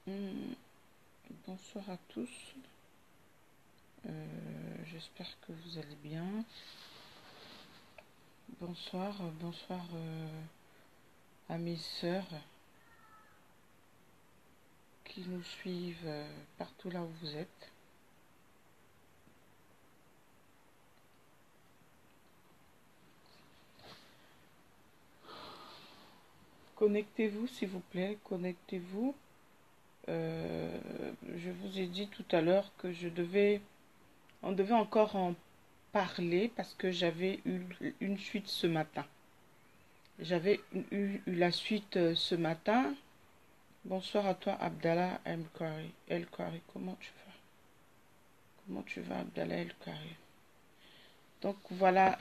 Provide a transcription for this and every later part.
Hmm, Bonsoir à tous. J'espère que vous allez bien. Bonsoir, bonsoir à mes sœurs qui nous suivent partout là où vous êtes. Connectez-vous s'il vous plaît, connectez-vous. Je vous ai dit tout à l'heure que on devait encore en parler parce que j'avais eu une suite ce matin. J'avais eu la suite ce matin. Bonsoir à toi, Abdallah El-Khari. El-Khari, comment tu vas? Comment tu vas, Abdallah El-Khari? Donc voilà,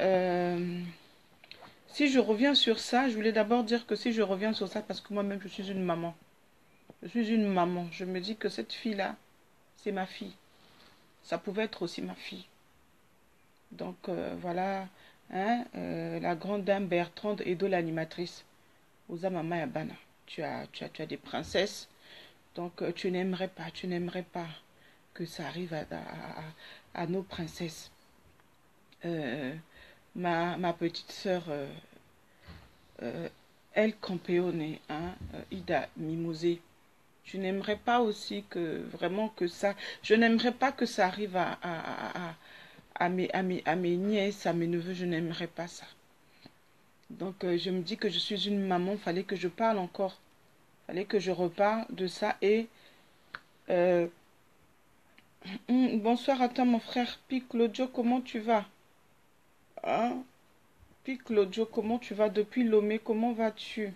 si je reviens sur ça, je voulais d'abord dire que si je reviens sur ça, parce que moi-même je suis une maman. Je suis une maman. Je me dis que cette fille-là, c'est ma fille. Ça pouvait être aussi ma fille. Donc voilà, hein, la grande dame Bertrande Edo, l'animatrice. Oza Mama Yabana. Tu as des princesses. Donc tu n'aimerais pas que ça arrive à nos princesses. Euh, ma petite sœur, El Campeone, hein, Ida Mimosé, je n'aimerais pas aussi que vraiment que ça, je n'aimerais pas que ça arrive à mes nièces, à mes neveux, je n'aimerais pas ça. Donc je me dis que je suis une maman, fallait que je parle encore, fallait que je reparle de ça et euh, bonsoir à toi mon frère Piclodio, comment tu vas? Hein? Piclodio, comment tu vas depuis Lomé, comment vas-tu?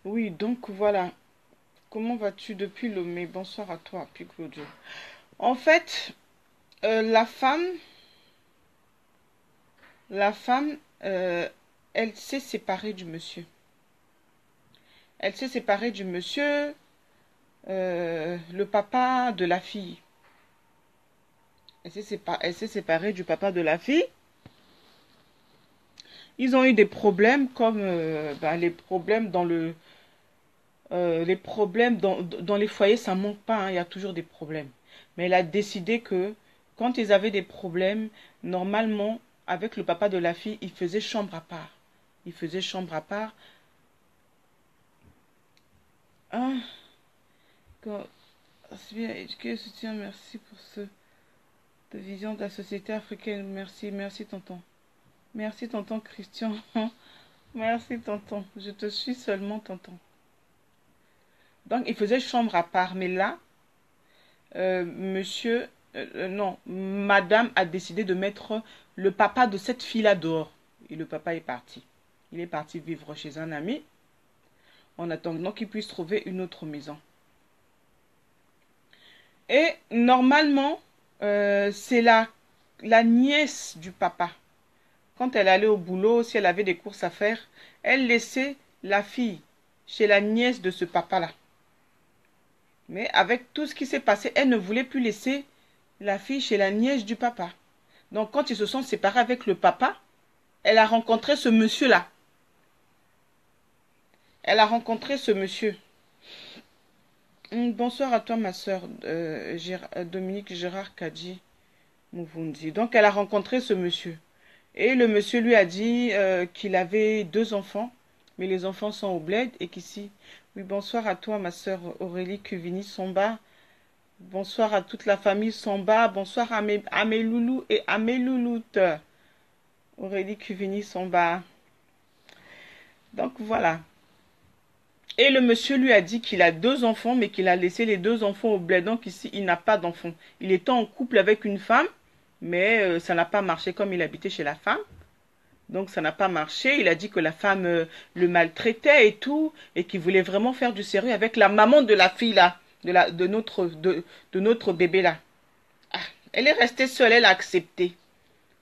Oui, donc voilà, comment vas-tu depuis Lomé? Bonsoir à toi Piclodio. En fait, la femme, la femme, elle s'est séparée du monsieur. Elle s'est séparée du monsieur, le papa de la fille. Elle s'est séparée du papa de la fille. Ils ont eu des problèmes comme les problèmes les problèmes dans les foyers, ça manque pas, hein, il y a toujours des problèmes. Mais elle a décidé que quand ils avaient des problèmes, normalement, avec le papa de la fille, ils faisaient chambre à part. Ils faisaient chambre à part. Ah, quand, c'est bien éduqué, soutien, merci pour ce de vision de la société africaine. Merci, merci tonton. Merci tonton Christian. Merci tonton. Je te suis seulement tonton. Donc il faisait chambre à part, mais là, monsieur, non, madame a décidé de mettre le papa de cette fille-là dehors. Et le papa est parti. Il est parti vivre chez un ami en attendant qu'il puisse trouver une autre maison. Et normalement, c'est la nièce du papa. Quand elle allait au boulot, si elle avait des courses à faire, elle laissait la fille chez la nièce de ce papa-là. Mais avec tout ce qui s'est passé, elle ne voulait plus laisser la fille chez la nièce du papa. Donc quand ils se sont séparés avec le papa, elle a rencontré ce monsieur-là. Elle a rencontré ce monsieur. Bonsoir à toi ma soeur Dominique Gérard Kadji Mouvundi. Donc elle a rencontré ce monsieur. Et le monsieur lui a dit qu'il avait deux enfants, mais les enfants sont au bled et qu'ici. Oui, bonsoir à toi, ma sœur Aurélie Cuvini Somba. Bonsoir à toute la famille Somba. Bonsoir à mes loulous et à mes louloutes. Aurélie Cuvini Somba. Donc voilà. Et le monsieur lui a dit qu'il a deux enfants, mais qu'il a laissé les deux enfants au bled. Donc ici, il n'a pas d'enfants. Il était en couple avec une femme, mais ça n'a pas marché comme il habitait chez la femme. Donc ça n'a pas marché. Il a dit que la femme le maltraitait et tout, et qu'il voulait vraiment faire du sérieux avec la maman de la fille là, de notre bébé là. Ah, elle est restée seule, elle a accepté.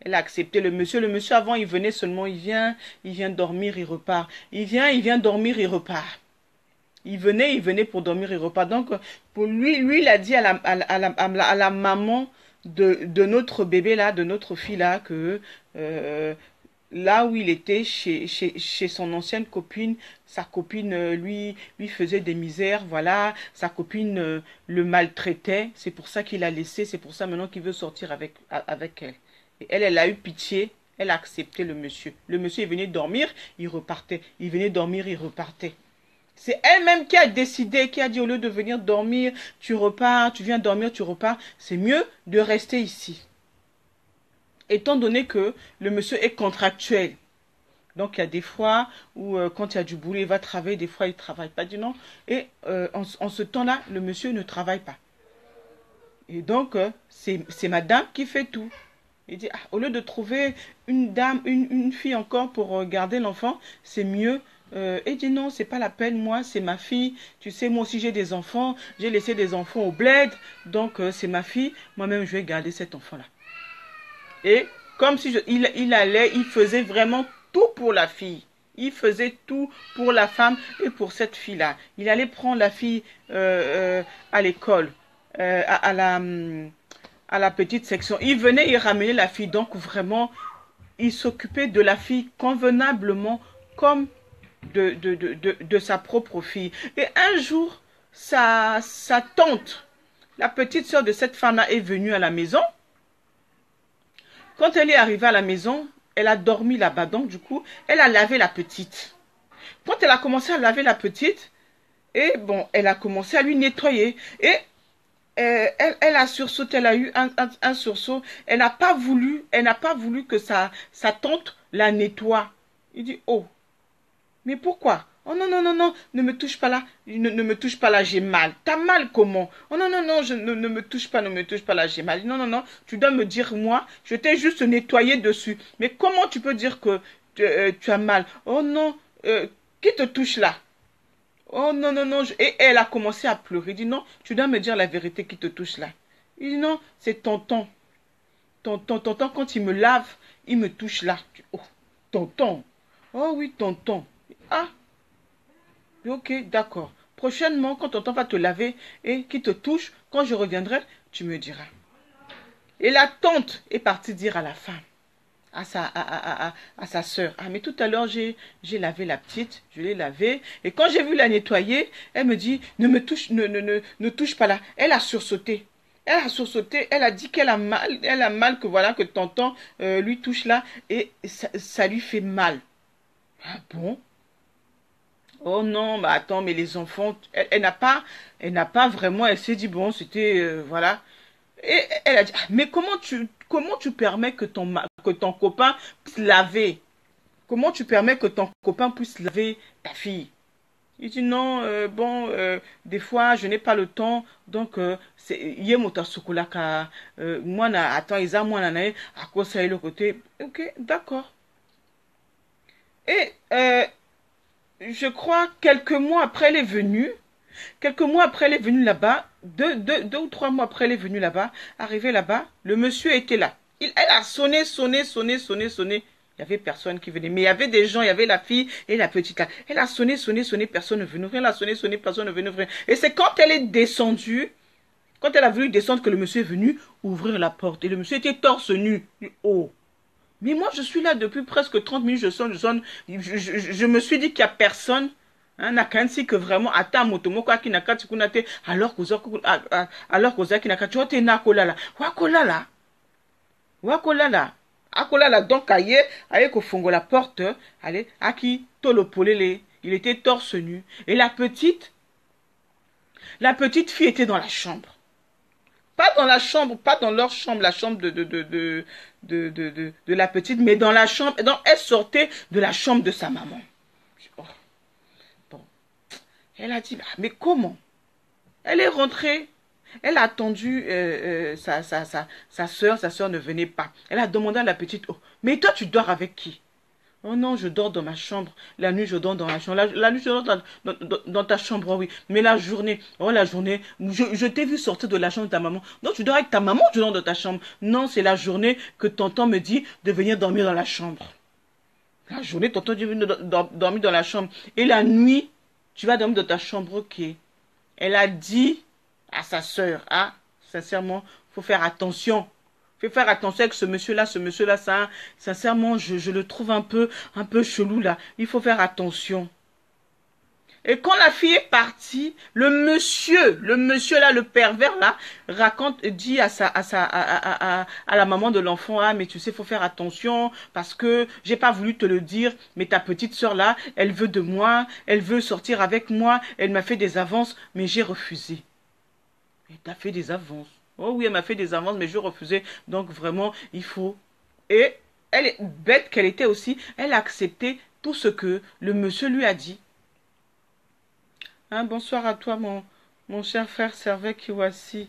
Elle a accepté le monsieur. Le monsieur avant, il venait seulement, il vient dormir, il repart. Il vient dormir, il repart. Il venait pour dormir, il repart. Donc pour lui, il a dit à la maman de notre bébé là, de notre fille là, que là où il était chez son ancienne copine, sa copine lui faisait des misères, voilà, sa copine le maltraitait, c'est pour ça qu'il a laissé, c'est pour ça maintenant qu'il veut sortir avec elle. Et elle a eu pitié, elle a accepté le monsieur. Le monsieur est venu dormir, il repartait, il venait dormir, il repartait. C'est elle-même qui a décidé, qui a dit au lieu de venir dormir, tu repars, tu viens dormir, tu repars, c'est mieux de rester ici. Étant donné que le monsieur est contractuel. Donc il y a des fois où quand il y a du boulot, il va travailler, des fois il ne travaille pas du non. Et en ce temps-là, le monsieur ne travaille pas. Et donc c'est madame qui fait tout. Il dit, ah, au lieu de trouver une dame, une fille encore pour garder l'enfant, c'est mieux. Il dit non, c'est pas la peine, moi, c'est ma fille. Tu sais, moi aussi j'ai des enfants, j'ai laissé des enfants au bled, donc c'est ma fille. Moi-même, je vais garder cet enfant-là. Et comme si il allait, il faisait vraiment tout pour la fille. Il faisait tout pour la femme et pour cette fille-là. Il allait prendre la fille à l'école, à la petite section. Il venait y ramener la fille. Donc vraiment, il s'occupait de la fille convenablement comme de sa propre fille. Et un jour, sa tante, la petite sœur de cette femme-là, est venue à la maison. Quand elle est arrivée à la maison, elle a dormi là-bas. Donc, du coup, elle a lavé la petite. Quand elle a commencé à laver la petite, et bon, elle a commencé à lui nettoyer. Et elle a sursauté, elle a eu un sursaut. Elle n'a pas voulu que sa tante la nettoie. Il dit, oh, mais pourquoi? Oh non, non, non, non, ne me touche pas là, ne me touche pas là, j'ai mal. T'as mal comment? Oh non, non, non, ne me touche pas, ne me touche pas là, j'ai mal. Non, non, non, tu dois me dire, moi, je t'ai juste nettoyé dessus. Mais comment tu peux dire que tu as mal? Oh non, qui te touche là? Oh non, non, non. Et elle a commencé à pleurer. Il dit, non, tu dois me dire la vérité qui te touche là. Il dit, non, c'est tonton. Tonton, quand il me lave, il me touche là. Oh, tonton. Oh oui, tonton. Ah, ok, d'accord. Prochainement, quand tonton va te laver et qu'il te touche, quand je reviendrai, tu me diras. Et la tante est partie dire à la femme, à sa sœur, ah mais tout à l'heure j'ai lavé la petite, je l'ai lavée, et quand j'ai vu la nettoyer, elle me dit, ne touche pas là. Elle a sursauté. Elle a sursauté, elle a dit qu'elle a mal, que voilà, que tonton lui touche là, et ça lui fait mal. Ah bon? Oh non, mais attends, mais les enfants, elle n'a pas vraiment, elle s'est dit, bon, c'était, voilà. Et elle a dit, ah, mais comment tu permets que ton copain puisse laver? Comment tu permets que ton copain puisse laver ta fille? Il dit, non, bon, des fois, je n'ai pas le temps, donc, c'est, yé mota sokolaka, moi, attends, ils moi, nanae, à quoi ça est le côté? Ok, d'accord. Et, je crois, quelques mois après elle est venue là-bas, deux ou trois mois après elle est venue là-bas, arrivée là-bas, le monsieur était là. Elle a sonné. Il y avait personne qui venait. Mais il y avait des gens, il y avait la fille et la petite là. Elle a sonné, personne ne venait ouvrir. Elle a sonné, personne ne venait ouvrir. Et c'est quand elle est descendue, quand elle a voulu descendre que le monsieur est venu ouvrir la porte. Et le monsieur était torse nu. Oh. Mais moi, je suis là depuis presque 30 minutes, je sonne. Je me suis dit qu'il n'y a personne. Hein, nakansi que vraiment ata motomo kwa kinakati kunate alors koza kinakati ote na kolala wakolala akolala donc aye kofongo la porte allez aki tolo polele il était torse nu et la petite fille était dans la chambre. Pas dans la chambre, pas dans leur chambre, la chambre de la petite, mais dans la chambre. Donc, elle sortait de la chambre de sa maman. Oh, bon. Elle a dit, ah, mais comment? Elle est rentrée. Elle a attendu sa soeur ne venait pas. Elle a demandé à la petite, oh, mais toi, tu dors avec qui? Oh non, je dors dans ma chambre. La nuit, je dors dans la chambre. La nuit, je dors dans ta chambre, oh oui. Mais la journée, je t'ai vu sortir de la chambre de ta maman. Donc, tu dors avec ta maman, tu dors dans ta chambre. Non, c'est la journée que tonton me dit de venir dormir dans la chambre. La journée, tonton dit de venir dormir dans la chambre. Et la nuit, tu vas dormir dans ta chambre, ok. Elle a dit à sa sœur, ah, sincèrement, faut faire attention. Fais faire attention avec ce monsieur-là, ça, sincèrement, je le trouve un peu chelou là. Il faut faire attention. Et quand la fille est partie, le monsieur là, le pervers là, dit à la maman de l'enfant, ah, mais tu sais, faut faire attention, parce que j'ai pas voulu te le dire, mais ta petite sœur là, elle veut de moi, elle veut sortir avec moi, elle m'a fait des avances, mais j'ai refusé. Elle t'a fait des avances. Oh oui, elle m'a fait des avances, mais je refusais. Donc vraiment, il faut. Et elle est bête qu'elle était aussi, elle a accepté tout ce que le monsieur lui a dit. Hein, bonsoir à toi, mon cher frère Servais Kiwasi.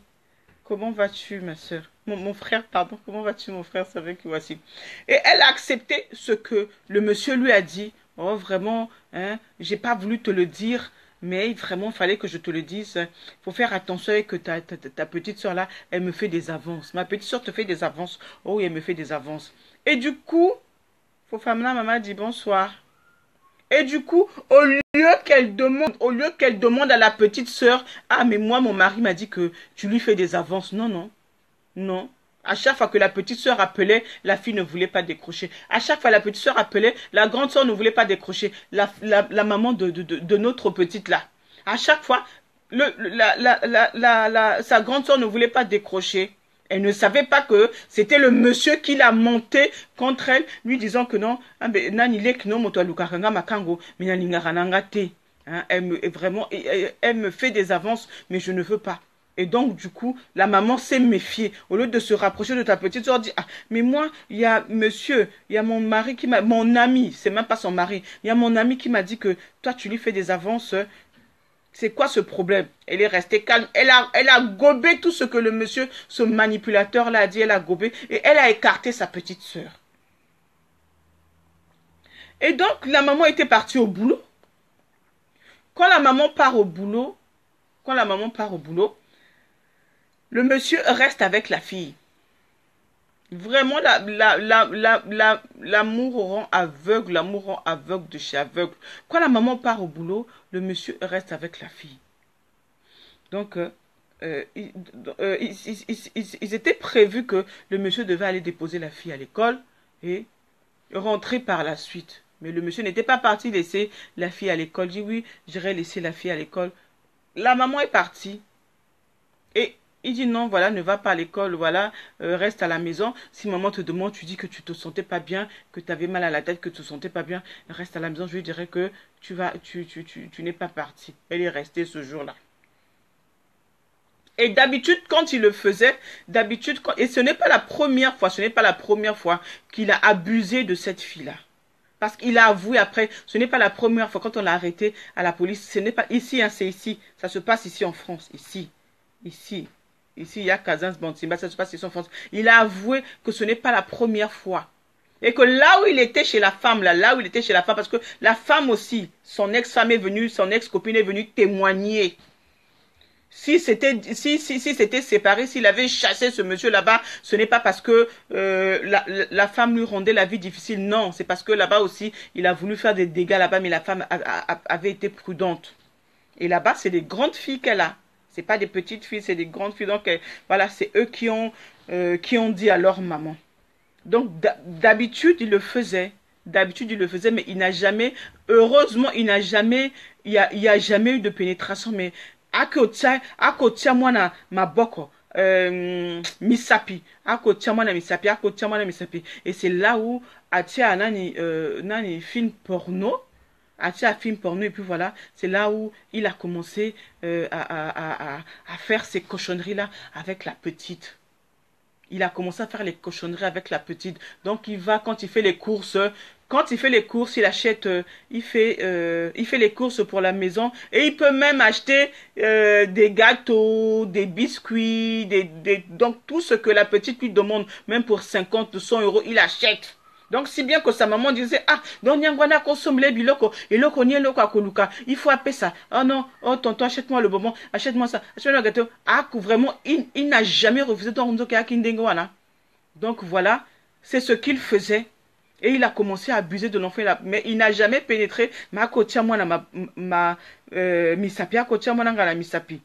Comment vas-tu, ma soeur? Mon frère, pardon. Comment vas-tu, mon frère Servais Kiwasi? Et elle a accepté ce que le monsieur lui a dit. Oh, vraiment, hein, j'ai pas voulu te le dire, mais vraiment, il fallait que je te le dise. Il faut faire attention que ta petite soeur là, elle me fait des avances. Ma petite soeur te fait des avances. Oh oui, elle me fait des avances. Et du coup, Fofamla, maman dit bonsoir. Et du coup, au lieu qu'elle demande à la petite sœur, ah, mais moi, mon mari m'a dit que tu lui fais des avances. Non, non, non. À chaque fois que la petite sœur appelait, la fille ne voulait pas décrocher. À chaque fois que la petite sœur appelait, la grande sœur ne voulait pas décrocher. La maman de notre petite là. À chaque fois, sa grande sœur ne voulait pas décrocher. Elle ne savait pas que c'était le monsieur qui l'a monté contre elle, lui disant que non, elle me fait des avances, mais je ne veux pas. Et donc, du coup, la maman s'est méfiée. Au lieu de se rapprocher de ta petite soeur, dit, ah, mais moi, il y a monsieur, il y a mon mari qui m'a, mon ami, c'est même pas son mari, il y a mon ami qui m'a dit que toi, tu lui fais des avances. C'est quoi ce problème? Elle est restée calme. Elle a gobé tout ce que le monsieur, ce manipulateur-là a dit. Elle a gobé et elle a écarté sa petite sœur. Et donc, la maman était partie au boulot. Quand la maman part au boulot, le monsieur reste avec la fille. Vraiment, l'amour rend aveugle de chez aveugle. Quand la maman part au boulot, le monsieur reste avec la fille. Donc, ils étaient prévus que le monsieur devait aller déposer la fille à l'école et rentrer par la suite. Mais le monsieur n'était pas parti laisser la fille à l'école. Il dit oui, j'irai laisser la fille à l'école. La maman est partie. Et il dit non, voilà, ne va pas à l'école, voilà, reste à la maison. Si maman te demande, tu dis que tu te sentais pas bien, que tu avais mal à la tête, que tu te sentais pas bien, reste à la maison. Je lui dirais que tu n'es pas parti. Elle est restée ce jour-là. Et d'habitude, quand il le faisait, et ce n'est pas la première fois qu'il a abusé de cette fille-là. Parce qu'il a avoué après, ce n'est pas la première fois quand on l'a arrêté à la police, ce n'est pas ici, hein, c'est ici. Ça se passe ici en France, ici, il y a Kazans Bantimba, ça se passe ici en France. Il a avoué que ce n'est pas la première fois. Et que là où il était chez la femme, parce que la femme aussi, son ex-femme est venue, son ex-copine est venue témoigner. Si c'était séparé, s'il avait chassé ce monsieur là-bas, ce n'est pas parce que la femme lui rendait la vie difficile. Non, c'est parce que là-bas aussi, il a voulu faire des dégâts là-bas, mais la femme avait été prudente. Et là-bas, c'est des grandes filles qu'elle a. C'est pas des petites filles, c'est des grandes filles. Donc voilà, c'est eux qui ont dit à leur maman. Donc d'habitude, il le faisait. Mais il n'a jamais, heureusement, il y a jamais eu de pénétration. Mais akotia mwana maboko misapi et c'est là où atia nani film porno et puis voilà, c'est là où il a commencé à faire ces cochonneries là avec la petite. Il a commencé à faire les cochonneries avec la petite. Donc il va, quand il fait les courses, il achète, il fait les courses pour la maison. Et il peut même acheter des gâteaux, des biscuits, donc tout ce que la petite lui demande, même pour 50, 100 euros, il achète. Donc, si bien que sa maman disait, ah, donc nyangwana consomme les biloko, et loko nye loko akoluka, il faut appeler ça. Oh non, oh tonton, achète-moi le bonbon, achète-moi ça, achète-moi le gâteau. Ah, vraiment, il n'a jamais refusé donc voilà, c'est ce qu'il faisait. Et il a commencé à abuser de l'enfant, mais il n'a jamais pénétré. Misapi.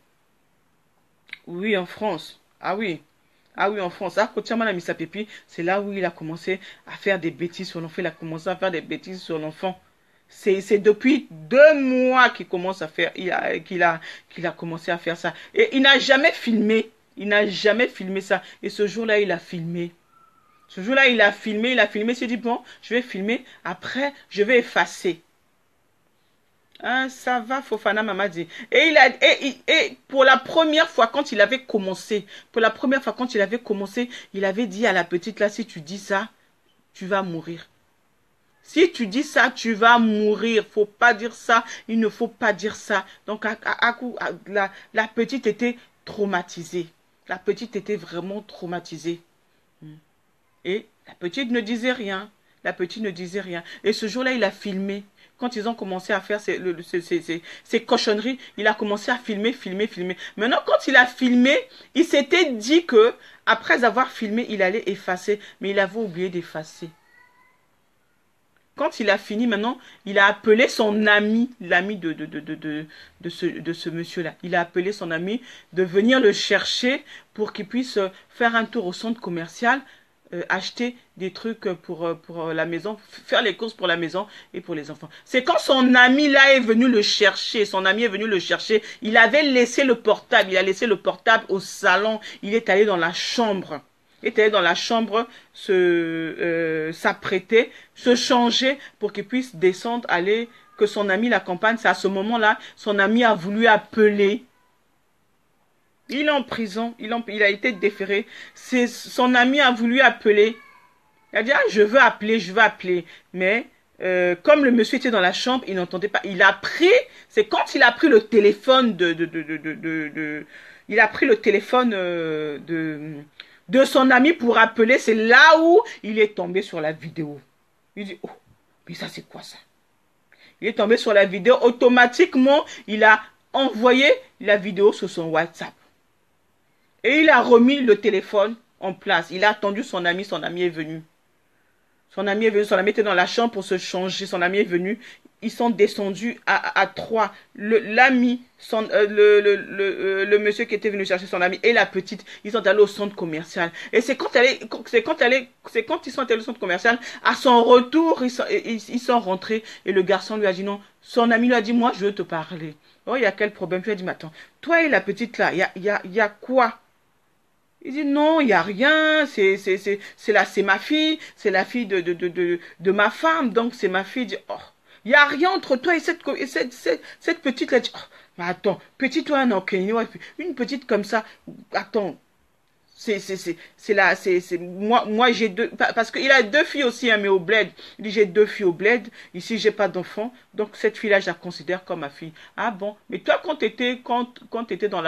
Oui, en France. Ah oui. Ah oui, en France, à Kotiama a mis sa pépi, c'est là où il a commencé à faire des bêtises sur l'enfant. Il a commencé à faire des bêtises sur l'enfant. C'est depuis 2 mois qu'il commence à faire, qu'il a commencé à faire ça. Et il n'a jamais filmé. Il n'a jamais filmé ça. Et ce jour-là, il a filmé. Ce jour-là, il a filmé. Il s'est dit, bon, je vais filmer. Après, je vais effacer. Hein, ça va, Fofana Mamadi. Et pour la première fois, quand il avait commencé, il avait dit à la petite là, si tu dis ça, tu vas mourir. Si tu dis ça, tu vas mourir. Faut pas dire ça. Il ne faut pas dire ça. Donc, la petite était traumatisée. La petite était vraiment traumatisée. Et la petite ne disait rien. La petite ne disait rien. Et ce jour-là, il a filmé. Quand ils ont commencé à faire ces cochonneries, il a commencé à filmer. Maintenant, quand il a filmé, il s'était dit que, après avoir filmé, il allait effacer. Mais il avait oublié d'effacer. Quand il a fini, maintenant, il a appelé son ami, l'ami de ce monsieur-là. Il a appelé son ami de venir le chercher pour qu'il puisse faire un tour au centre commercial, acheter des trucs pour la maison, faire les courses pour la maison et pour les enfants. C'est quand son ami là est venu le chercher, il avait laissé le portable, il a laissé le portable au salon, il est allé dans la chambre. Il était dans la chambre s'apprêter, se changer pour qu'il puisse descendre, aller, que son ami l'accompagne. C'est à ce moment-là, son ami a voulu appeler. Il est en prison, il a été déféré. Son ami a voulu appeler. Il a dit, ah, je veux appeler. Mais comme le monsieur était dans la chambre, il n'entendait pas. Il a pris, c'est quand il a pris le téléphone il a pris le téléphone de son ami pour appeler, c'est là où il est tombé sur la vidéo. Il dit, oh, mais ça c'est quoi ça? Il est tombé sur la vidéo, automatiquement, il a envoyé la vidéo sur son WhatsApp. Et il a remis le téléphone en place. Il a attendu son ami est venu. Son ami était dans la chambre pour se changer, son ami est venu. Ils sont descendus à 3. L'ami, le monsieur qui était venu chercher son ami et la petite, ils sont allés au centre commercial. Et c'est quand ils sont allés au centre commercial, à son retour, ils sont rentrés et le garçon lui a dit non. Son ami lui a dit, moi, je veux te parler. Oh, il y a quel problème? Je lui ai dit, mais attends, toi et la petite là, il y a quoi? Il dit non, il n'y a rien, c'est ma fille, c'est la fille de ma femme, donc c'est ma fille. Il dit, oh, il n'y a rien entre toi et cette petite-là. Oh, mais attends, petite toi, non, une petite comme ça, attends, moi j'ai deux, parce qu'il a 2 filles aussi, hein, mais au bled. Il dit, j'ai 2 filles au bled, ici j'ai pas d'enfant, donc cette fille-là, je la considère comme ma fille. Ah bon, mais toi, quand t'étais dans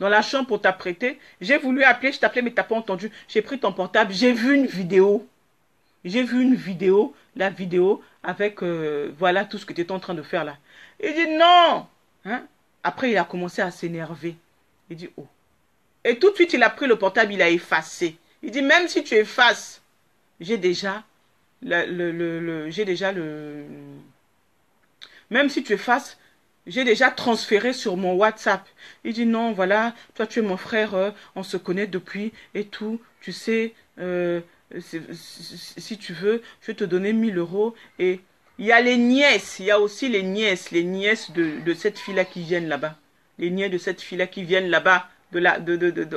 la chambre pour t'apprêter, j'ai voulu appeler, je t'appelais, mais t'as pas entendu. J'ai pris ton portable, j'ai vu une vidéo. La vidéo avec, voilà tout ce que tu étais en train de faire là. Il dit non. Hein? Après, il a commencé à s'énerver. Il dit, oh. Et tout de suite, il a pris le portable, il a effacé. Il dit, même si tu effaces, j'ai déjà même si tu effaces, j'ai déjà transféré sur mon WhatsApp. Il dit non, voilà, toi tu es mon frère, on se connaît depuis et tout. Tu sais, si tu veux, je vais te donner 1 000 € et il y a les nièces, il y a aussi les nièces de cette fille-là qui viennent là-bas. Les nièces de cette fille-là qui viennent là-bas.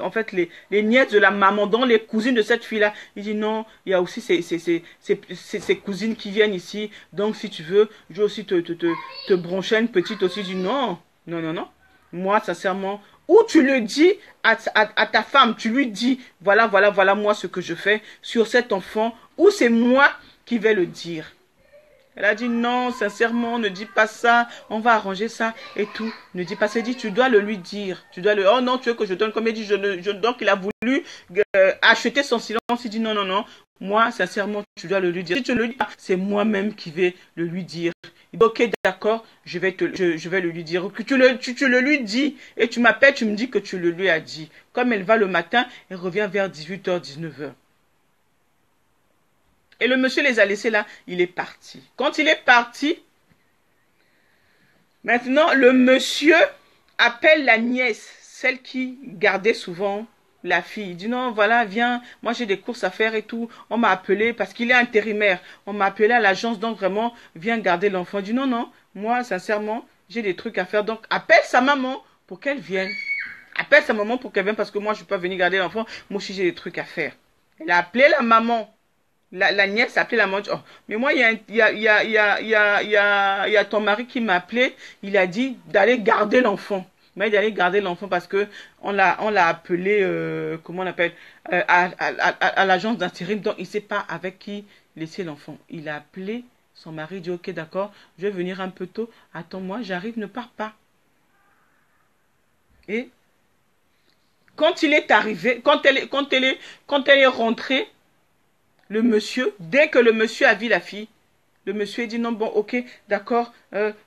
En fait, les nièces de la maman, dont les cousines de cette fille-là. Il dit non, il y a aussi ces cousines qui viennent ici. Donc, si tu veux, je vais aussi te brancher une petite aussi. Il dit non, non, non, non. Moi, sincèrement, ou tu le dis à ta femme, tu lui dis, voilà, moi ce que je fais sur cet enfant, ou c'est moi qui vais le dire. Elle a dit non, sincèrement, ne dis pas ça, on va arranger ça et tout. Ne dis pas ça, dit tu dois le lui dire. Oh non, tu veux que je donne, comme il dit, donc il a voulu acheter son silence. Il dit non, non, non, moi, sincèrement, tu dois le lui dire. Si tu le dis pas, c'est moi-même qui vais le lui dire. Il dit ok, d'accord, je vais le lui dire. Que tu le lui dis et tu m'appelles, tu me dis que tu le lui as dit. Comme elle va le matin, elle revient vers 18h, 19h. Et le monsieur les a laissés là, il est parti. Quand il est parti, maintenant le monsieur appelle la nièce, celle qui gardait souvent la fille. Il dit non, voilà, viens, moi j'ai des courses à faire et tout. On m'a appelé parce qu'il est intérimaire. On m'a appelé à l'agence, donc vraiment, viens garder l'enfant. Il dit non, non, moi, sincèrement, j'ai des trucs à faire. Donc, appelle sa maman pour qu'elle vienne. Appelle sa maman pour qu'elle vienne parce que moi, je ne peux pas venir garder l'enfant. Moi aussi, j'ai des trucs à faire. Elle a appelé la maman. La nièce a appelé la maman. Oh, mais moi, il y a ton mari qui m'a appelé. Il a dit d'aller garder l'enfant. Il m'a dit d'aller garder l'enfant parce que on l'a appelé, comment on appelle, à l'agence d'intérim. Donc, il ne sait pas avec qui laisser l'enfant. Il a appelé son mari, il dit ok, d'accord, je vais venir un peu tôt. Attends-moi, j'arrive, ne pars pas. Et quand il est arrivé, quand elle est rentrée, le monsieur, dès que le monsieur a vu la fille, le monsieur a dit non, bon, ok, d'accord,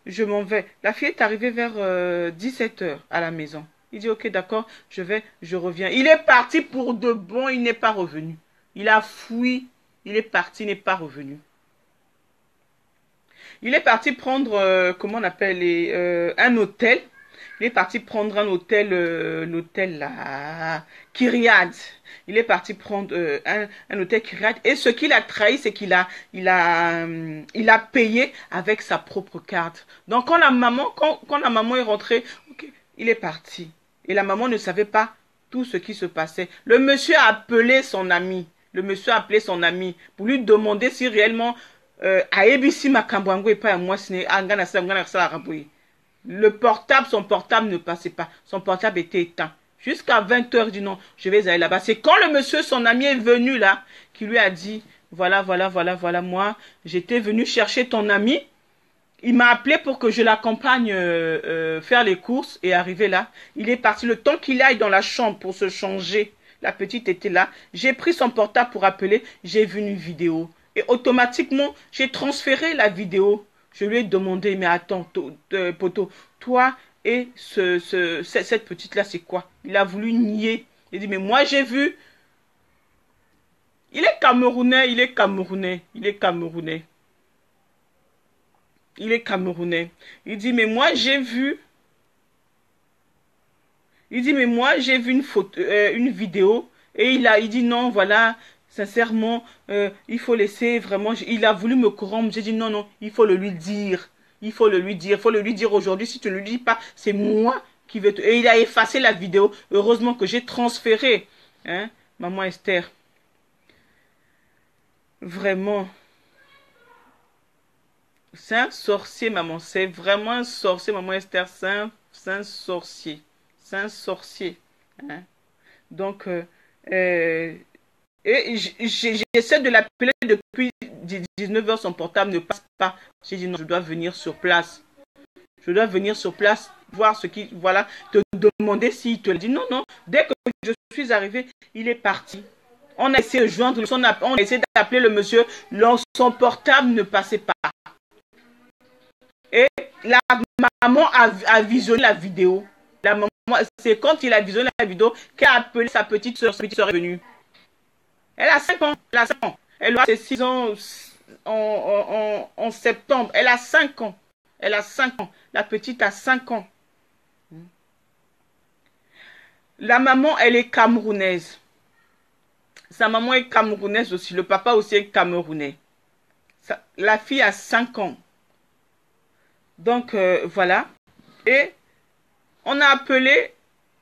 je m'en vais. La fille est arrivée vers 17 heures à la maison. Il dit ok, d'accord, je reviens. Il est parti pour de bon, il n'est pas revenu. Il a fui, il est parti, il n'est pas revenu. Il est parti prendre, comment on appelle, un hôtel. Il est parti prendre un hôtel, l'hôtel là, Kyriad. Il est parti prendre un hôtel Kyriad. Et ce qu'il a trahi, c'est il a payé avec sa propre carte. Donc quand la maman est rentrée, okay, il est parti. Et la maman ne savait pas tout ce qui se passait. Le monsieur a appelé son ami. Le monsieur a appelé son ami pour lui demander si réellement le portable, son portable ne passait pas. Son portable était éteint. Jusqu'à 20 heures, il dit non, je vais aller là-bas. C'est quand le monsieur, son ami est venu là, qui lui a dit, voilà, moi, j'étais venu chercher ton ami. Il m'a appelé pour que je l'accompagne faire les courses et arriver là. Il est parti. Le temps qu'il aille dans la chambre pour se changer, la petite était là. J'ai pris son portable pour appeler. J'ai vu une vidéo. Et automatiquement, j'ai transféré la vidéo. Je lui ai demandé, mais attends, poto, toi et cette petite-là, c'est quoi? Il a voulu nier. Il a dit, mais moi j'ai vu. Il est camerounais, il est camerounais, il est camerounais. Il est camerounais. Il dit, mais moi j'ai vu. Il dit, mais moi j'ai vu une photo, une vidéo. Et il dit, non, voilà, sincèrement, il faut laisser vraiment. Il a voulu me corrompre. J'ai dit, non, non, il faut le lui dire. Il faut le lui dire. Il faut le lui dire aujourd'hui. Si tu ne le dis pas, c'est moi qui vais te... Et il a effacé la vidéo. Heureusement que j'ai transféré. Hein, maman Esther. Vraiment. C'est un sorcier, maman. C'est vraiment un sorcier, maman Esther. C'est un sorcier. C'est un sorcier. Hein. Donc, et j'essaie de l'appeler depuis 19 heures, son portable ne passe pas. J'ai dit non, je dois venir sur place. Je dois venir sur place, voir ce qui, voilà, te demander s'il te le dit. Non, non, dès que je suis arrivé, il est parti. On a essayé de joindre, on a essayé d'appeler le monsieur, son portable ne passait pas. Et la maman a visionné la vidéo. La maman, c'est quand il a visionné la vidéo qu'elle a appelé sa petite soeur. Sa petite soeur est venue. Elle a 5 ans. Elle a 5 ans. Elle aura ses 6 ans en septembre. Elle a 5 ans. Elle a 5 ans. La petite a 5 ans. La maman, elle est camerounaise. Sa maman est camerounaise aussi. Le papa aussi est camerounais. La fille a 5 ans. Donc, voilà. Et on a appelé...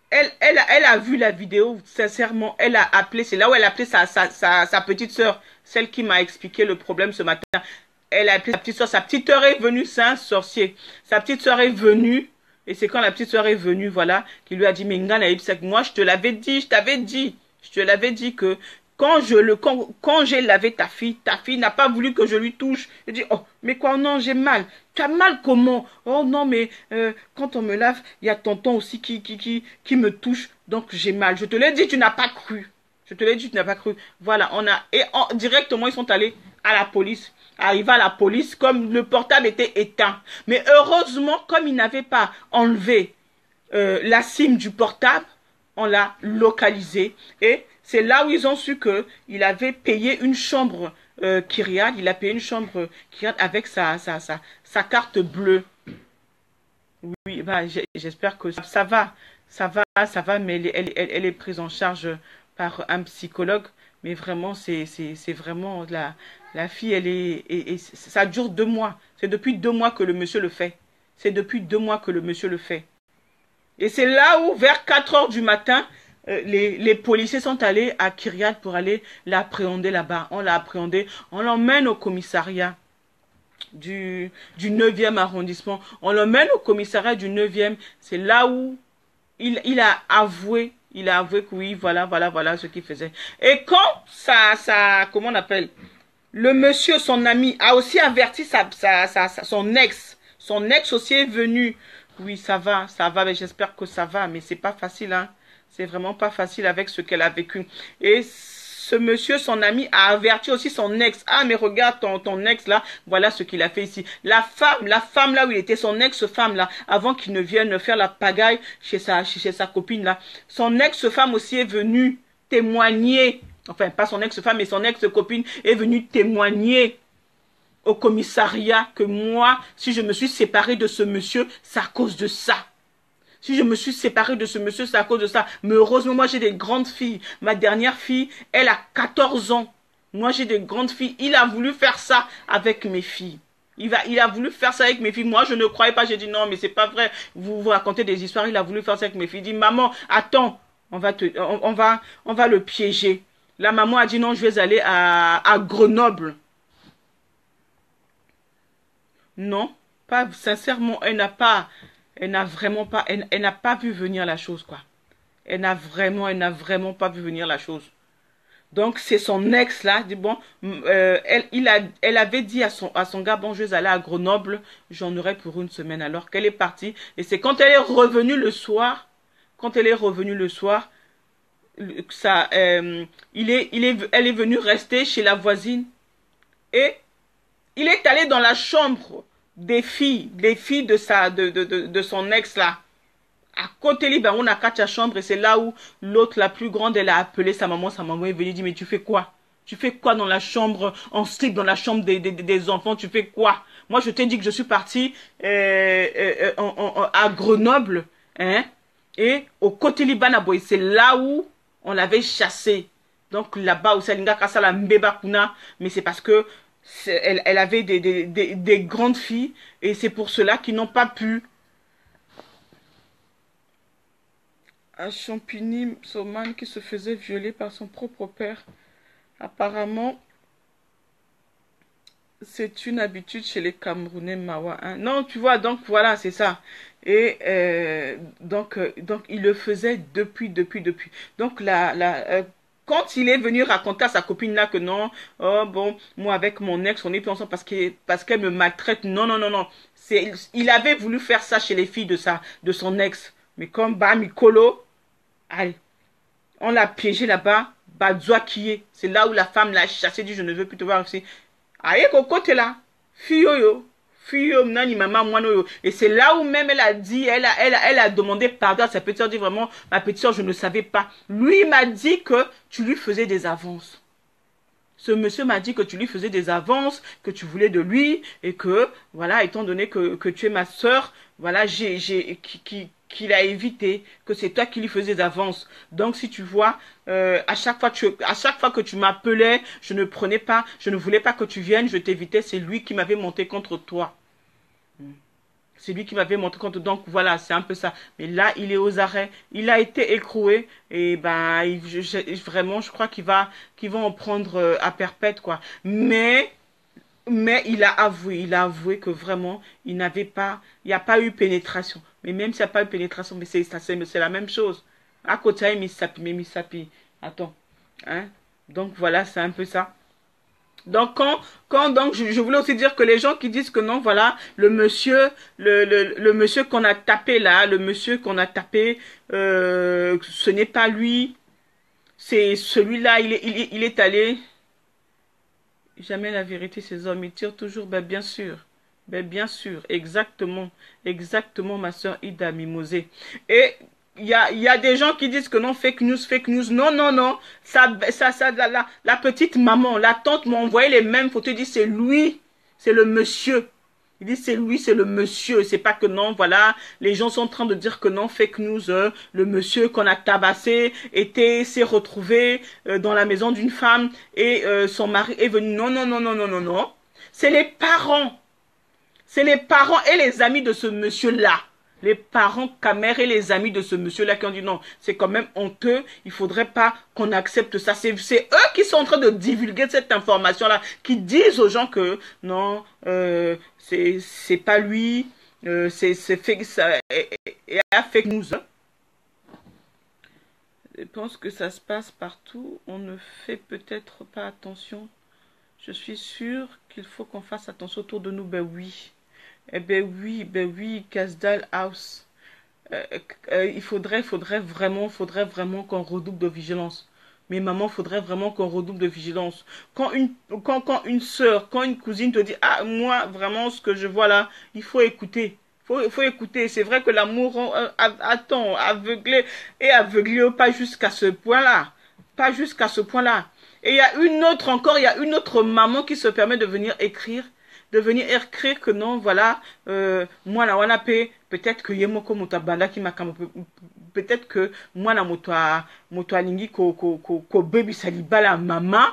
Elle a vu la vidéo, sincèrement, elle a appelé, c'est là où elle a appelé sa petite soeur, celle qui m'a expliqué le problème ce matin. Elle a appelé sa petite soeur est venue, c'est un sorcier. Sa petite soeur est venue, et c'est quand la petite soeur est venue, voilà, qui lui a dit, mais moi je te l'avais dit, je te l'avais dit que quand j'ai lavé ta fille n'a pas voulu que je lui touche. Elle dit, oh, mais quoi, non, j'ai mal. Tu as mal comment? Oh non, mais quand on me lave, il y a tonton aussi qui me touche, donc j'ai mal. Je te l'ai dit, tu n'as pas cru. Je te l'ai dit, tu n'as pas cru. Voilà, directement, ils sont allés à la police. Arrivé à la police, comme le portable était éteint. Mais heureusement, comme ils n'avaient pas enlevé la SIM du portable, on l'a localisé. Et c'est là où ils ont su qu'il avait payé une chambre Kyriad. Il a payé une chambre Kyriad avec sa carte bleue. Oui, bah, j'espère que ça va. ça va, mais elle est prise en charge par un psychologue. Mais vraiment, c'est vraiment la fille, et ça dure 2 mois. C'est depuis 2 mois que le monsieur le fait. C'est depuis 2 mois que le monsieur le fait. Et c'est là où, vers 4 heures du matin, les policiers sont allés à Kiryat pour aller l'appréhender là-bas. On l'a appréhendé, on l'emmène au commissariat du 9e arrondissement. On l'emmène au commissariat du 9e. C'est là où il a avoué. Il a avoué que oui, voilà ce qu'il faisait. Et quand comment on appelle? Le monsieur, son ami, a aussi averti son ex. Son ex aussi est venu. Oui, ça va, mais j'espère que ça va. Mais c'est pas facile, hein. C'est vraiment pas facile avec ce qu'elle a vécu. Et ce monsieur, son ami, a averti aussi son ex. Ah, mais regarde ton ex là, voilà ce qu'il a fait ici. La femme là où il était, son ex-femme là, avant qu'il ne vienne faire la pagaille chez sa copine là. Son ex-femme aussi est venue témoigner. Enfin, pas son ex-femme, mais son ex-copine est venue témoigner au commissariat que moi, si je me suis séparée de ce monsieur, c'est à cause de ça. Si je me suis séparée de ce monsieur, c'est à cause de ça. Mais heureusement, moi, j'ai des grandes filles. Ma dernière fille, elle a 14 ans. Moi, j'ai des grandes filles. Il a voulu faire ça avec mes filles. Il a voulu faire ça avec mes filles. Moi, je ne croyais pas. J'ai dit non, mais c'est pas vrai. Vous racontez des histoires. Il a voulu faire ça avec mes filles. Il dit, maman, attends, on va le piéger. La maman a dit non, je vais aller à Grenoble. Non, pas sincèrement, elle n'a vraiment pas, elle n'a pas vu venir la chose, quoi. Elle n'a vraiment pas vu venir la chose. Donc c'est son ex là, dit bon, elle avait dit à son gars, bon, je vais aller à Grenoble, j'en aurai pour une semaine, alors qu'elle est partie. Et c'est quand elle est revenue le soir, ça, elle est venue rester chez la voisine et il est allé dans la chambre des filles de son ex là. À côté libre, on a quatre chambres et c'est là où l'autre, la plus grande, elle a appelé sa maman. Sa maman est venue dire, mais tu fais quoi? Tu fais quoi dans la chambre, en slip, dans la chambre des enfants? Tu fais quoi? Moi, je t'ai dit que je suis partie à Grenoble, hein, et au côté Liban, c'est là où on l'avait chassé. Donc là-bas où Salinga Kasala Mbeba Kuna, mais c'est parce que elle avait des grandes filles et c'est pour cela qu'ils n'ont pas pu. À Champigny, Soman qui se faisait violer par son propre père. Apparemment, c'est une habitude chez les Camerounais Mawa. Hein. Non, tu vois, donc voilà, c'est ça. Et donc, il le faisait depuis. Donc, quand il est venu raconter à sa copine là que non, oh bon, moi avec mon ex, on est plus ensemble parce qu'elle me maltraite. Non. Il avait voulu faire ça chez les filles de son ex. Mais comme Bamikolo, allez, on l'a piégé là-bas, Badzoua qui est. C'est là où la femme l'a chassé, dit je ne veux plus te voir ici. Aïe, côté là, fille nani maman moi. Et c'est là où même elle a dit, elle a demandé pardon à sa petite soeur, dit vraiment, ma petite soeur, je ne savais pas. Lui m'a dit que tu lui faisais des avances. Ce monsieur m'a dit que tu lui faisais des avances, que tu voulais de lui, et que, voilà, étant donné que tu es ma soeur, voilà, qu'il a évité, que c'est toi qui lui faisais des avances. Donc, si tu vois, à chaque fois que tu m'appelais, je ne voulais pas que tu viennes, je t'évitais, c'est lui qui m'avait monté contre toi. C'est lui qui m'avait montré compte. Donc voilà, c'est un peu ça. Mais là, il est aux arrêts. Il a été écroué. Et ben, vraiment, je crois qu'ils vont en prendre à perpète, quoi. Mais il a avoué que vraiment, il n'y a pas eu pénétration. Mais même s'il n'y a pas eu pénétration, mais c'est la même chose. À côté, Misapi. Attends. Hein? Donc voilà, c'est un peu ça. Donc donc je voulais aussi dire que les gens qui disent que non, voilà, le monsieur qu'on a tapé là, le monsieur qu'on a tapé, ce n'est pas lui, c'est celui-là, il est allé. Jamais la vérité, ces hommes, ils tirent toujours, bien sûr, exactement, ma soeur Ida Mimosé. Et il y a des gens qui disent que non, fake news. Non. La petite maman, la tante m'a envoyé les mêmes photos, dit c'est lui, c'est le monsieur. Il dit c'est lui, c'est le monsieur. C'est pas que non, voilà, les gens sont en train de dire que non, fake news. Le monsieur qu'on a tabassé s'est retrouvé dans la maison d'une femme et son mari est venu. Non, non, non, non, non, non, non. C'est les parents. C'est les parents et les amis de ce monsieur-là. Les parents Kamer et les amis de ce monsieur-là qui ont dit non, c'est quand même honteux, il faudrait pas qu'on accepte ça. C'est eux qui sont en train de divulguer cette information-là, qui disent aux gens que non, c'est pas lui, c'est fake, ça, et à fake news. Je pense que ça se passe partout, on ne fait peut-être pas attention. Je suis sûre qu'il faut qu'on fasse attention autour de nous, ben oui. Ben oui, Casdal House. Il faudrait vraiment qu'on redouble de vigilance. Mais maman, faudrait vraiment qu'on redouble de vigilance. Quand une sœur, quand une cousine te dit, ah, moi, vraiment, ce que je vois là, il faut écouter. Faut écouter. C'est vrai que l'amour attend, aveuglé, et aveuglé pas jusqu'à ce point-là. Pas jusqu'à ce point-là. Et il y a une autre maman qui se permet de venir écrire que non, voilà, moi la wana pe, peut-être que yemoko mutabanda qui m'a peut-être que moi la moto alingi ko baby saliba la maman,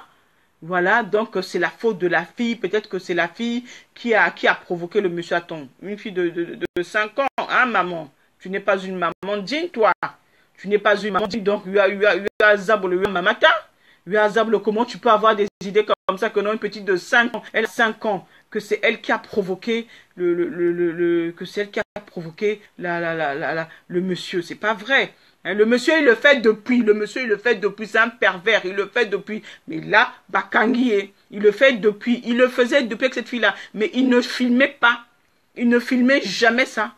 voilà, donc c'est la faute de la fille, peut-être que c'est la fille qui a provoqué le monsieur. Attends, une fille de 5 ans, hein maman, tu n'es pas une maman digne toi, tu n'es pas une maman digne, donc tu as zabolo mamata. Comment tu peux avoir des idées comme ça que non, une petite de 5 ans, elle a 5 ans, que c'est elle qui a provoqué que c'est elle qui a provoqué le monsieur. C'est pas vrai. Hein, le monsieur, il le fait depuis, c'est un pervers, il le fait depuis. Mais là, Bakangi, il le fait depuis, il le faisait depuis avec cette fille-là, mais il ne filmait pas. Il ne filmait jamais ça.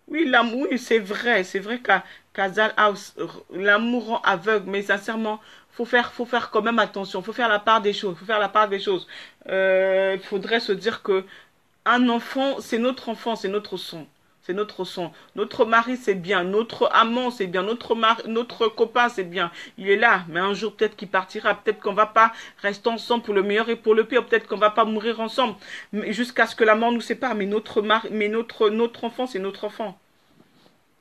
Oui, l'amour, oui, c'est vrai qu'à Casal House, l'amour rend aveugle, mais sincèrement, faut faire quand même attention, faut faire la part des choses, faut faire la part des choses. Il faudrait se dire que un enfant, c'est notre son. C'est notre son. Notre mari, c'est bien. Notre amant, c'est bien. Notre copain, c'est bien. Il est là. Mais un jour, peut-être qu'il partira. Peut-être qu'on va pas rester ensemble pour le meilleur et pour le pire. Peut-être qu'on va pas mourir ensemble. Jusqu'à ce que la mort nous sépare. Mais notre enfant, c'est notre enfant.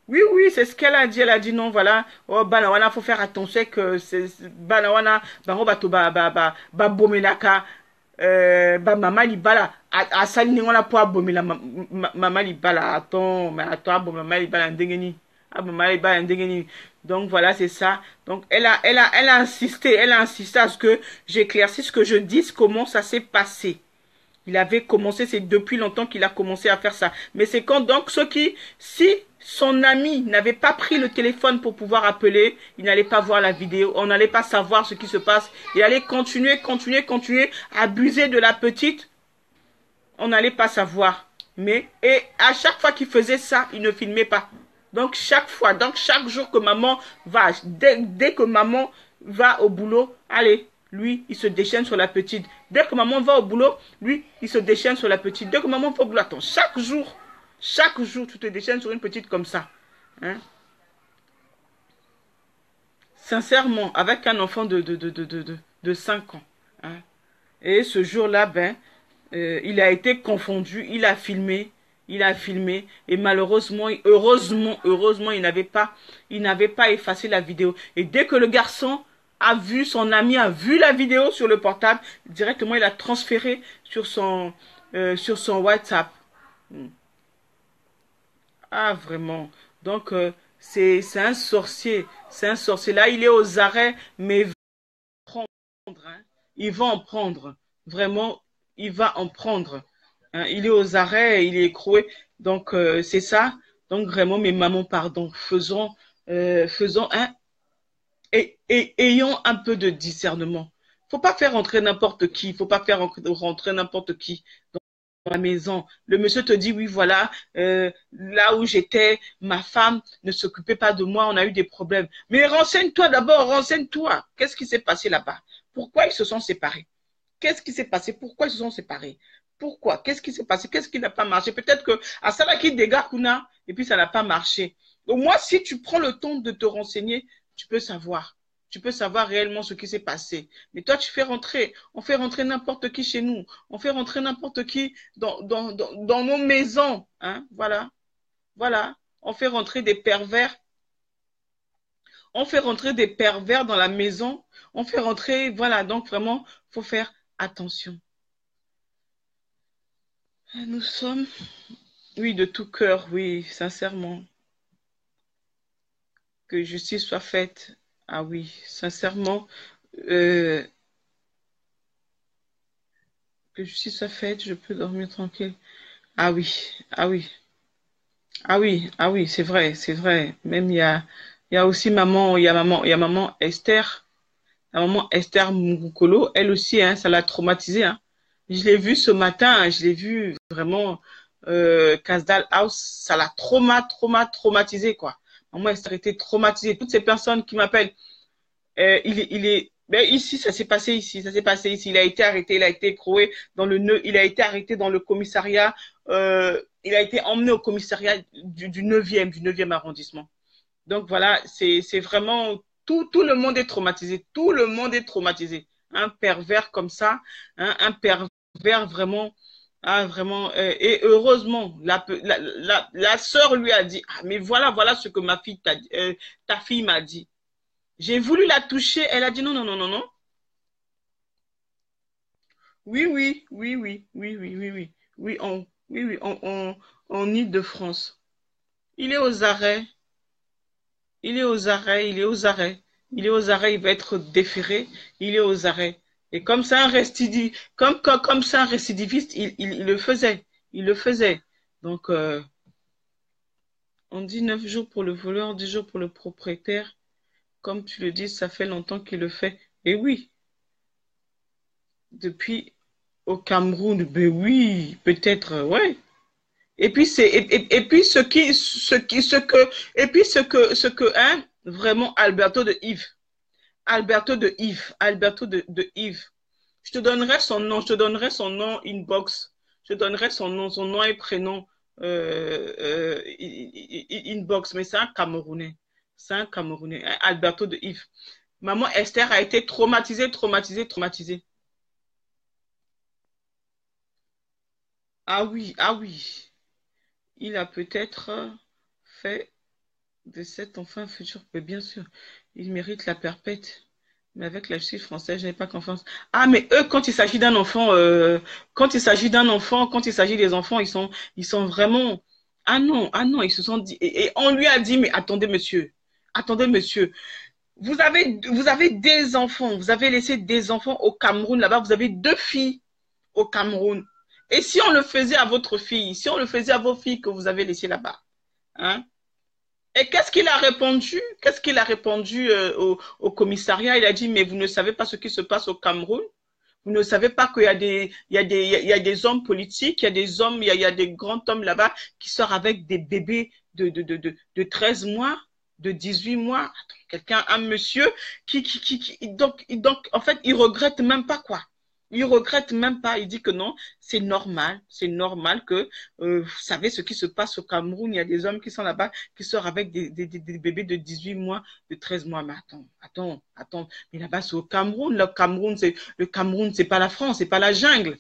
Oui, oui, c'est ce qu'elle a dit. Elle a dit non, voilà. Oh, banawana, faut faire attention que c'est banawana, baro bato ba bomelaka, maman libala, a sali n'ingona po abomela maman libala. Attends, mais attends, maman libala ndengeni. Ah, maman libala ndengeni. Donc voilà, c'est ça. Donc elle a insisté à ce que j'éclaircisse, que je dise comment ça s'est passé. Il avait commencé, c'est depuis longtemps qu'il a commencé à faire ça. Mais c'est quand donc si son ami n'avait pas pris le téléphone pour pouvoir appeler, il n'allait pas voir la vidéo, on n'allait pas savoir ce qui se passe. Il allait continuer, abuser de la petite, on n'allait pas savoir. Et à chaque fois qu'il faisait ça, il ne filmait pas. Donc chaque jour que maman va, dès que maman va au boulot, allez, lui, il se déchaîne sur la petite. Dès que maman va au boulot, lui, il se déchaîne sur la petite. Dès que maman va au boulot, attends, chaque jour, tu te déchaînes sur une petite comme ça. Hein? Sincèrement, avec un enfant de 5 ans. Hein? Et ce jour-là, il a été confondu, il a filmé, et malheureusement, heureusement, il n'avait pas effacé la vidéo. Et dès que le garçon son ami a vu la vidéo sur le portable, directement il a transféré sur son WhatsApp. Ah, vraiment. Donc, c'est un sorcier. C'est un sorcier. Là, il est aux arrêts, mais il va en prendre. Hein. Il va en prendre. Vraiment, il va en prendre. Hein. Il est aux arrêts, il est écroué. Donc, c'est ça. Donc, vraiment, mes mamans, pardon, faisons un ayons un peu de discernement. Faut pas faire rentrer n'importe qui. Faut pas faire rentrer n'importe qui dans la maison. Le monsieur te dit, oui, voilà, là où j'étais, ma femme ne s'occupait pas de moi, on a eu des problèmes. Mais renseigne-toi d'abord, renseigne-toi. Qu'est-ce qui s'est passé là-bas? Pourquoi ils se sont séparés? Qu'est-ce qui s'est passé? Pourquoi ils se sont séparés? Pourquoi? Qu'est-ce qui s'est passé? Qu'est-ce qui n'a pas marché? Peut-être que à ça là qui dégâts Kuna, et puis ça n'a pas marché. Au moins, si tu prends le temps de te renseigner, tu peux savoir. Tu peux savoir réellement ce qui s'est passé. Mais toi, tu fais rentrer, on fait rentrer n'importe qui chez nous. On fait rentrer n'importe qui dans nos maisons. Hein? Voilà, voilà. On fait rentrer des pervers. On fait rentrer des pervers dans la maison. On fait rentrer, voilà. Donc vraiment, faut faire attention. Nous sommes, oui, de tout cœur, oui, sincèrement. Que justice soit faite. Ah oui, sincèrement, euh, que justice soit faite, je peux dormir tranquille. Ah oui, ah oui, ah oui, ah oui, c'est vrai, c'est vrai. Même il y a aussi maman, il y a maman Esther, la maman Esther Mukolo, elle aussi, hein, ça l'a traumatisée. Hein. Je l'ai vue ce matin, hein, je l'ai vue vraiment, Casdal House, ça l'a traumatisée, quoi. Maman Esther était traumatisée. Toutes ces personnes qui m'appellent, ben ici, ça s'est passé ici, ça s'est passé ici. Il a été arrêté, il a été écroué dans le nœud, il a été arrêté dans le commissariat, il a été emmené au commissariat du 9e, du 9e arrondissement. Donc voilà, c'est vraiment, tout le monde est traumatisé, tout le monde est traumatisé. Un pervers comme ça, hein, un pervers vraiment, ah, vraiment, et heureusement, la sœur lui a dit, ah, mais voilà, voilà ce que ta fille m'a dit. J'ai voulu la toucher. Elle a dit non, non, non, non, non. Oui, oui, oui, oui, oui, oui, oui, oui. Oui, oui, en Île-de-France. Il est aux arrêts. Il est aux arrêts. Il est aux arrêts. Il est aux arrêts. Il va être déféré. Il est aux arrêts. Et comme ça, un récidiviste, comme ça, un récidiviste, il le faisait. Il le faisait. Donc, on dit 9 jours pour le voleur, 10 jours pour le propriétaire. Comme tu le dis, ça fait longtemps qu'il le fait. Et oui, depuis au Cameroun, ben oui, peut-être, ouais. Et puis et puis ce que, hein, vraiment Alberto de Yves. Je te donnerai son nom, je te donnerai son nom inbox, je te donnerai son nom et prénom inbox, mais c'est un Camerounais, hein, Alberto de Yves. Maman Esther a été traumatisée. Ah oui, ah oui. Il a peut-être fait de cet enfant un futur. Mais bien sûr, il mérite la perpète. Mais avec la justice française, je n'ai pas confiance. Ah, mais eux, quand il s'agit d'un enfant, quand il s'agit des enfants, ils sont vraiment. Ah non, ils se sont dit. Et on lui a dit, mais attendez, monsieur. Vous avez des enfants, vous avez laissé des enfants au Cameroun là-bas, vous avez 2 filles au Cameroun. Et si on le faisait à votre fille, si on le faisait à vos filles que vous avez laissées là-bas, hein? Et qu'est-ce qu'il a répondu? Qu'est-ce qu'il a répondu au commissariat? Il a dit, mais vous ne savez pas ce qui se passe au Cameroun? Vous ne savez pas qu'il y a il y a des hommes politiques, il y a des hommes, il y a des grands hommes là-bas qui sortent avec des bébés de 13 mois, de 18 mois. Quelqu'un, un monsieur donc, en fait, il regrette même pas quoi. Il regrette même pas. Il dit que non, c'est normal que, vous savez ce qui se passe au Cameroun. Il y a des hommes qui sont là-bas, qui sortent avec des bébés de 18 mois, de 13 mois. Mais attends. Mais là-bas, c'est au Cameroun. Le Cameroun, c'est pas la France, c'est pas la jungle.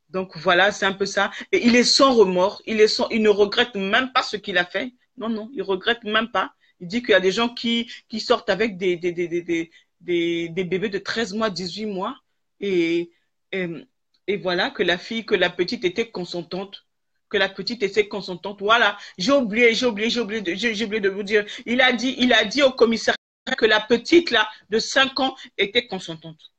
Donc voilà, c'est un peu ça. Et il est sans remords. Il ne regrette même pas ce qu'il a fait. Non, non, il regrette même pas. Il dit qu'il y a des gens qui sortent avec des bébés de 13 mois, 18 mois. Et, et, et voilà, que la petite était consentante. Que la petite était consentante. Voilà, j'ai oublié de vous dire. Il a dit au commissaire que la petite, là, de 5 ans, était consentante.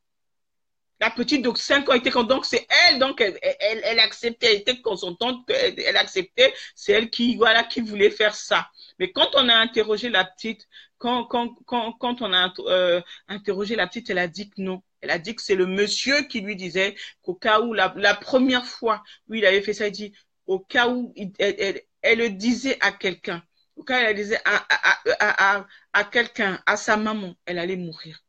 La petite de 5 ans était consentante. Donc, c'est elle, donc, elle acceptait, elle était consentante, elle acceptait. C'est elle qui, voilà, qui voulait faire ça. Mais quand on a interrogé la petite, quand on a interrogé la petite, elle a dit que non. Elle a dit que c'est le monsieur qui lui disait qu'au cas où, la première fois où il avait fait ça, il dit, au cas où elle le disait à quelqu'un, au cas où elle disait à quelqu'un, à sa maman, elle allait mourir.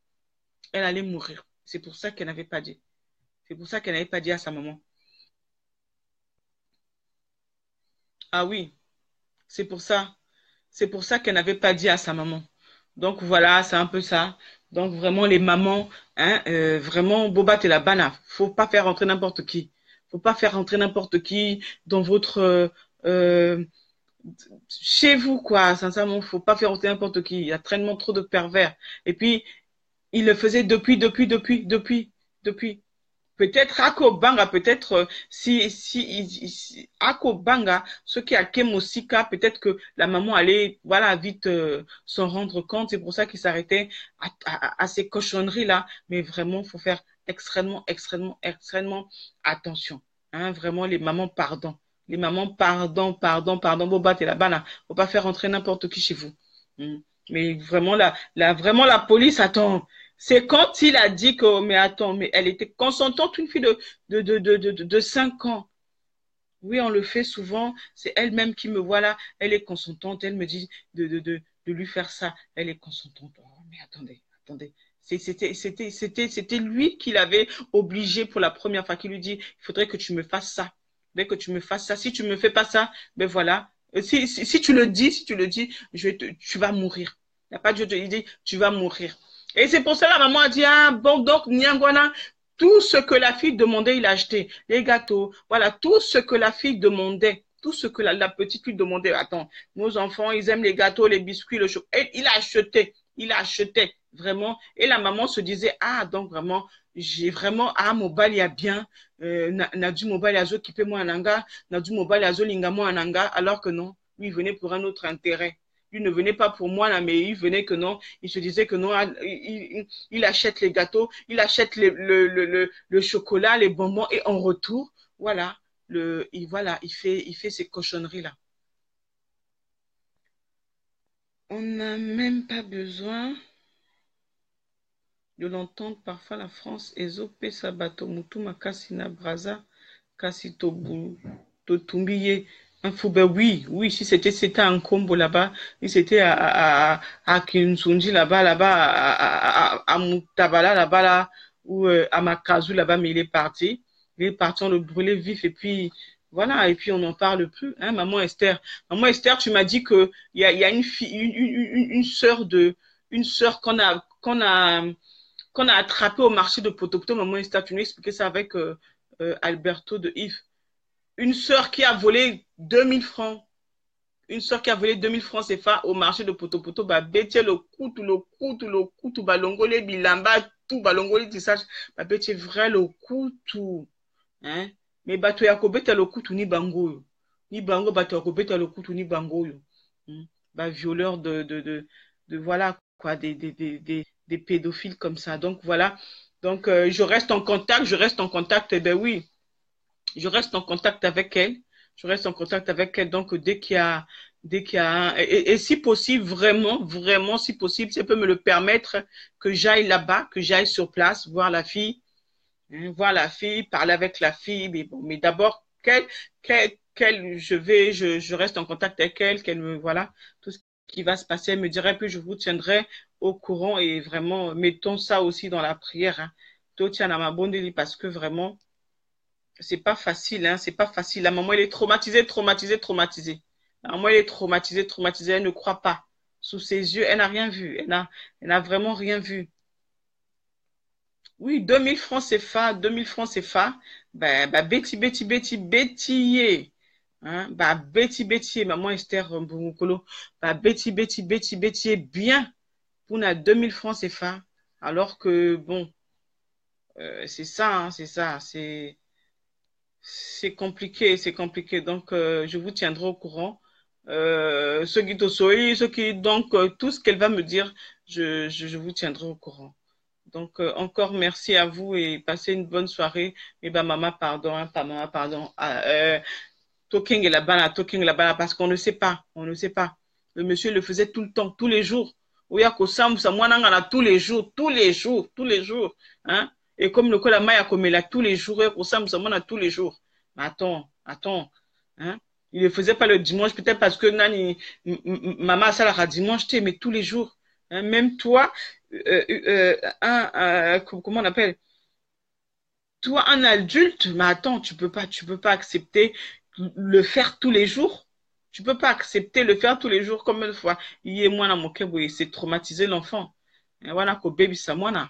Elle allait mourir. C'est pour ça qu'elle n'avait pas dit. C'est pour ça qu'elle n'avait pas dit à sa maman. Ah oui, c'est pour ça. C'est pour ça qu'elle n'avait pas dit à sa maman. Donc voilà, c'est un peu ça. Donc vraiment les mamans, hein, vraiment Boba et la bana. Faut pas faire rentrer n'importe qui. Faut pas faire rentrer n'importe qui dans votre euh, chez vous quoi. Sincèrement, faut pas faire rentrer n'importe qui. Il y a tellement trop de pervers. Et puis il le faisait depuis. Peut-être Akobanga, peut-être si Akobanga, ce qui a Kemosika, peut-être que la maman allait voilà vite s'en rendre compte. C'est pour ça qu'il s'arrêtait à ces cochonneries là. Mais vraiment, faut faire extrêmement attention. Hein, vraiment, les mamans, pardon. Les mamans, pardon. Boba, t'es là-bas là. Faut pas faire rentrer n'importe qui chez vous. Hmm. Mais vraiment vraiment la police attend. C'est quand il a dit que, mais attends, mais elle était consentante, une fille de 5 ans. Oui, on le fait souvent. C'est elle-même qui me voit là. Elle est consentante. Elle me dit de lui faire ça. Elle est consentante. Oh, mais attendez. C'était lui qui l'avait obligé pour la première fois, qui lui dit, il faudrait que tu me fasses ça. Il faudrait que tu me fasses ça. Si tu me fais pas ça, ben voilà. Si tu le dis, tu vas mourir. Il n'y a pas de Dieu, il dit, tu vas mourir. Et c'est pour ça que la maman a dit, ah bon, donc, Nyangwana, tout ce que la fille demandait, il a acheté. Les gâteaux, voilà, tout ce que la fille demandait, tout ce que la petite lui demandait. Attends, nos enfants, ils aiment les gâteaux, les biscuits, le chocolat. Et il a acheté, vraiment. Et la maman se disait, ah, donc vraiment, j'ai vraiment, ah, mobile, il y a bien, n'a du mobile, yazo qui peut moi ananga, n'a du mobile, yazo lingamo ananga, alors que non, lui, il venait pour un autre intérêt. Lui ne venait pas pour moi, là, mais il venait que non. Il se disait que non, ah, il achète les gâteaux, il achète le chocolat, les bonbons, et en retour, voilà, il fait ces cochonneries-là. On n'a même pas besoin de l'entendre. Parfois, la France, Ezope, Sabato, Mutuma, Kasina, Braza, Kasitobu, Totumbiye. Ben oui, si c'était un combo là-bas, si c'était à Kinsunji là-bas, à Mutabala là-bas, là, ou à Makazu là-bas, mais il est parti. Il est parti, on le brûlait vif, et puis voilà, et puis on n'en parle plus, hein, maman Esther. Maman Esther, tu m'as dit que il y a une fille, une sœur qu'on a attrapée au marché de Potopoto, maman Esther, tu nous expliqué ça avec Alberto de Yves. Une sœur qui a volé 2000 francs. Une sœur qui a volé 2000 francs CFA au marché de Potopoto, bah, bêtier le coutu, balongole, bilamba, tout, balongole, tissage, bah, bêtier vrai le coutu, hein. Mais bah, tu as kobeta le coutu ni bango, yo. Ni bango, bah, tu as kobeta le coutu ni bango, yo. Hein. Bah, violeur voilà, quoi, des pédophiles comme ça. Donc, voilà. Donc, je reste en contact, eh ben oui, je reste en contact avec elle. Je reste en contact avec elle. Donc, dès qu'il y a et si possible, vraiment, si possible, si elle peut me le permettre, que j'aille là-bas, que j'aille sur place, voir la fille, parler avec la fille. Mais bon, mais d'abord, je reste en contact avec elle, qu'elle me, voilà, tout ce qui va se passer, elle me dirait, puis je vous tiendrai au courant et vraiment, mettons ça aussi dans la prière, hein. Parce que vraiment, c'est pas facile, hein, c'est pas facile. La maman, elle est traumatisée. La maman, elle est traumatisée, elle ne croit pas. Sous ses yeux, elle n'a rien vu. Elle n'a vraiment rien vu. Oui, 2000 francs CFA, 2000 francs CFA. Bah, Betty, hein, bah, Betty, maman Esther Mbumukolo. Bah, Betty, bien. Pour na 2000 francs CFA. Alors que, bon, c'est ça, hein, c'est compliqué. Donc, je vous tiendrai au courant. Ce qui te soy, ce qui, donc, tout ce qu'elle va me dire, je vous tiendrai au courant. Donc, encore merci à vous et passez une bonne soirée. Mais bah, maman, pardon, hein, pas maman, pardon. Talking là-bas, parce qu'on ne sait pas, on ne sait pas. Le monsieur le faisait tout le temps, tous les jours. Oya Kosam, ça, moi, tous les jours, hein. Et comme le Kola Maya Komela, tous les jours, Oya Kosam, ça, moi, tous les jours. Mais attends, hein. Il ne le faisait pas le dimanche, peut-être parce que nani, maman, ça la dimanche, mais tous les jours. Hein. Même toi, comment on appelle? Toi, un adulte, mais attends, tu peux pas accepter le faire tous les jours. Tu peux pas accepter le faire tous les jours comme une fois. Il est moi dans mon cœur, oui, c'est traumatiser l'enfant. Voilà, ko baby samwana.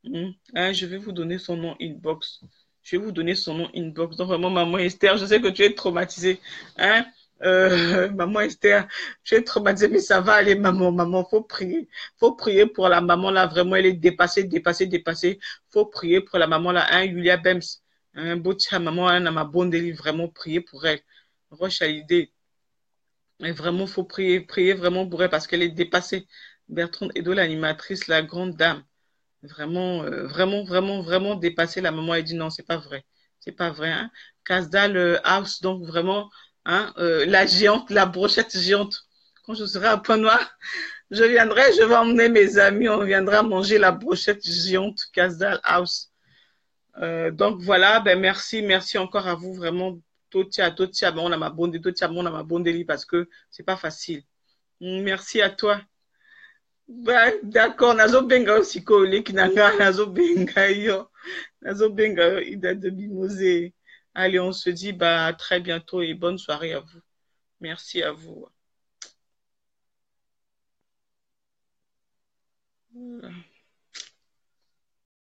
Hein, je vais vous donner son nom inbox. Je vais vous donner son nom inbox. Donc vraiment, maman Esther, je sais que tu es traumatisée. Hein? Maman Esther, tu es traumatisée, mais ça va aller, maman. Maman, faut prier. Faut prier pour la maman là. Vraiment, elle est dépassée, dépassée, dépassée. Faut prier pour la maman là. Hein, Julia Bems. Hein, Botia, maman, hein, ma bonne délit. Vraiment, prier pour elle. Roche à l'idée. Mais vraiment, faut prier, prier vraiment pour elle parce qu'elle est dépassée. Bertrand Edo, l'animatrice, la grande dame. Vraiment, vraiment, vraiment, vraiment dépassé. La maman a dit non, c'est pas vrai. C'est pas vrai. Hein. Casdal House, donc vraiment, hein, la géante, la brochette géante. Quand je serai à Point Noir, je viendrai, je vais emmener mes amis, on viendra manger la brochette géante Casdal House. Donc voilà, ben merci, merci encore à vous, vraiment. Totia, ben on a ma bonne, Totia, on a ma bonne délit parce que c'est pas facile. Merci à toi. Bah, d'accord, nazobenga yo sikoyo oleki na nga nazobenga yo nazobenga yo Ida de Mimosé. Allez, on se dit bah à très bientôt et bonne soirée à vous. Merci à vous. Voilà.